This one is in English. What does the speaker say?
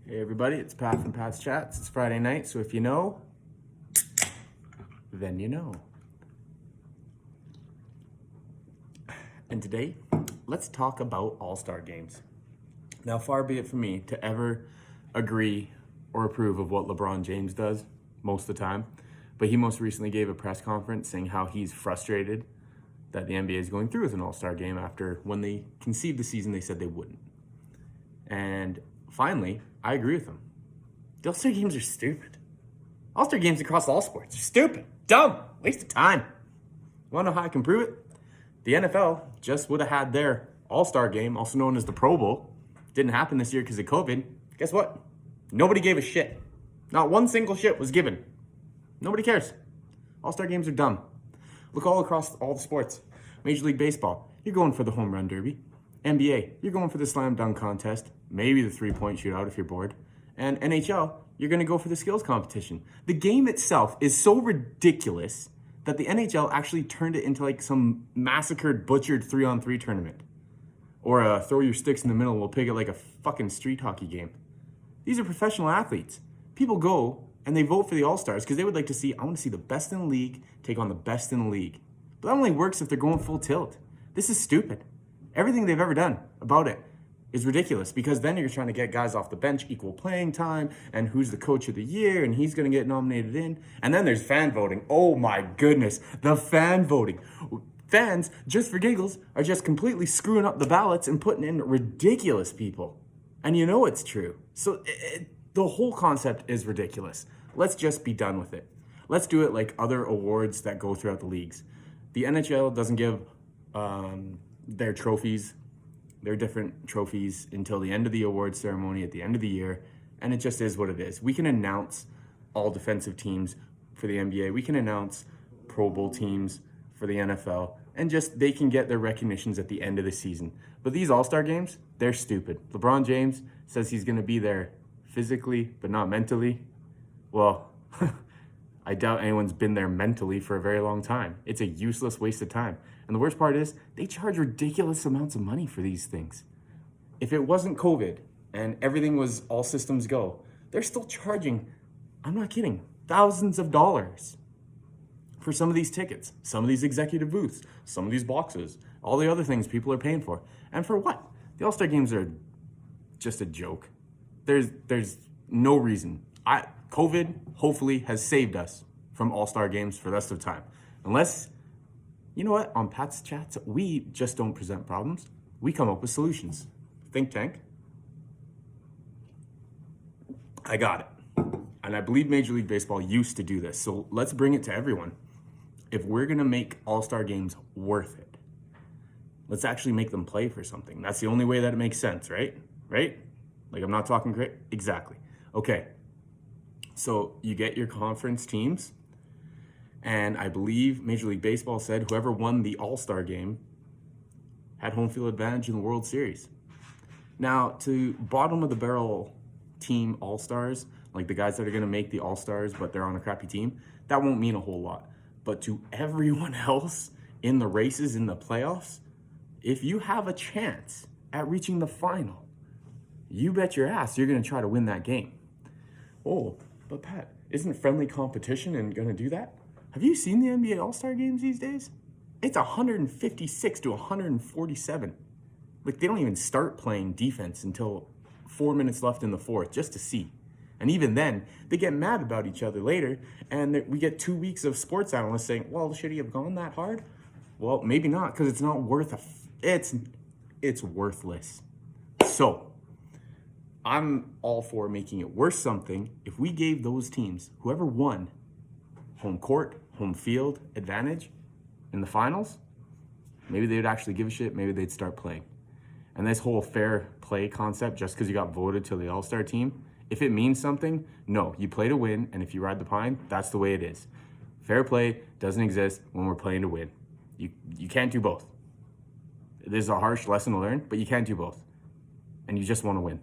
Hey everybody, it's Pat from Pat's Chats. It's Friday night, so if you know, then you know. And today, let's talk about All-Star games. Now, far be it from me to ever agree or approve of what LeBron James does most of the time, but he most recently gave a press conference saying how he's frustrated that the NBA is going through with an All-Star game after when they conceived the season, they said they wouldn't. And finally, I agree with him. The All-Star games are stupid. All-Star games across all sports are stupid, dumb, waste of time. You want to know how I can prove it? The NFL just would have had their All-Star game, also known as the Pro Bowl. Didn't happen this year because of COVID. Guess what? Nobody gave a shit. Not one single shit was given. Nobody cares. All-Star games are dumb. Look all across all the sports. Major League Baseball, you're going for the home run derby. NBA, you're going for the slam dunk contest, maybe the three-point shootout if you're bored. And NHL, you're going to go for the skills competition. The game itself is so ridiculous that the NHL actually turned it into like some massacred, butchered 3-on-3 tournament. Or a throw your sticks in the middle, we'll pick it like a fucking street hockey game. These are professional athletes. People go and they vote for the All-Stars because they would like to see, I want to see the best in the league take on the best in the league. But that only works if they're going full tilt. This is stupid. Everything they've ever done about it is ridiculous because then you're trying to get guys off the bench equal playing time and who's the coach of the year and he's going to get nominated in. And then there's fan voting. Oh my goodness, the fan voting. Fans, just for giggles, are just completely screwing up the ballots and putting in ridiculous people. And you know it's true. So the whole concept is ridiculous. Let's just be done with it. Let's do it like other awards that go throughout the leagues. The NHL doesn't give their trophies, their different trophies until the end of the award ceremony at the end of the year, and it just is what it is. We can announce all defensive teams for the NBA. We can announce Pro Bowl teams for the NFL, and just they can get their recognitions at the end of the season. But these All-Star games, they're stupid. LeBron James says he's going to be there physically, but not mentally. Well, I doubt anyone's been there mentally for a very long time. It's a useless waste of time. And the worst part is, they charge ridiculous amounts of money for these things. If it wasn't COVID and everything was all systems go, they're still charging, I'm not kidding, thousands of dollars for some of these tickets, some of these executive booths, some of these boxes, all the other things people are paying for. And for what? The All-Star games are just a joke. There's no reason. COVID hopefully has saved us from All-Star games for the rest of the time. Unless, you know what, on Pat's Chats, we just don't present problems. We come up with solutions. Think tank. I got it. And I believe Major League Baseball used to do this. So let's bring it to everyone. If we're going to make All-Star games worth it, let's actually make them play for something. That's the only way that it makes sense, right? Right? Like I'm not talking great. Exactly. Okay. So you get your conference teams, and I believe Major League Baseball said whoever won the All-Star game had home field advantage in the World Series. Now, to bottom of the barrel team All-Stars, like the guys that are going to make the All-Stars, but they're on a crappy team, that won't mean a whole lot. But to everyone else in the races in the playoffs, if you have a chance at reaching the final, you bet your ass you're going to try to win that game. Oh, but Pat, isn't friendly competition and going to do that? Have you seen the NBA All-Star games these days? It's 156 to 147. Like, they don't even start playing defense until 4 minutes left in the fourth just to see. And even then, they get mad about each other later, and we get 2 weeks of sports analysts saying, well, should he have gone that hard? Well, maybe not, because it's not worth it's worthless. So, I'm all for making it worth something if we gave those teams, whoever won, home court, home field advantage in the finals, maybe they would actually give a shit, maybe they'd start playing. And this whole fair play concept, just because you got voted to the All-Star team, if it means something, no, you play to win, and if you ride the pine, that's the way it is. Fair play doesn't exist when we're playing to win. You can't do both. This is a harsh lesson to learn, but you can't do both. And you just want to win.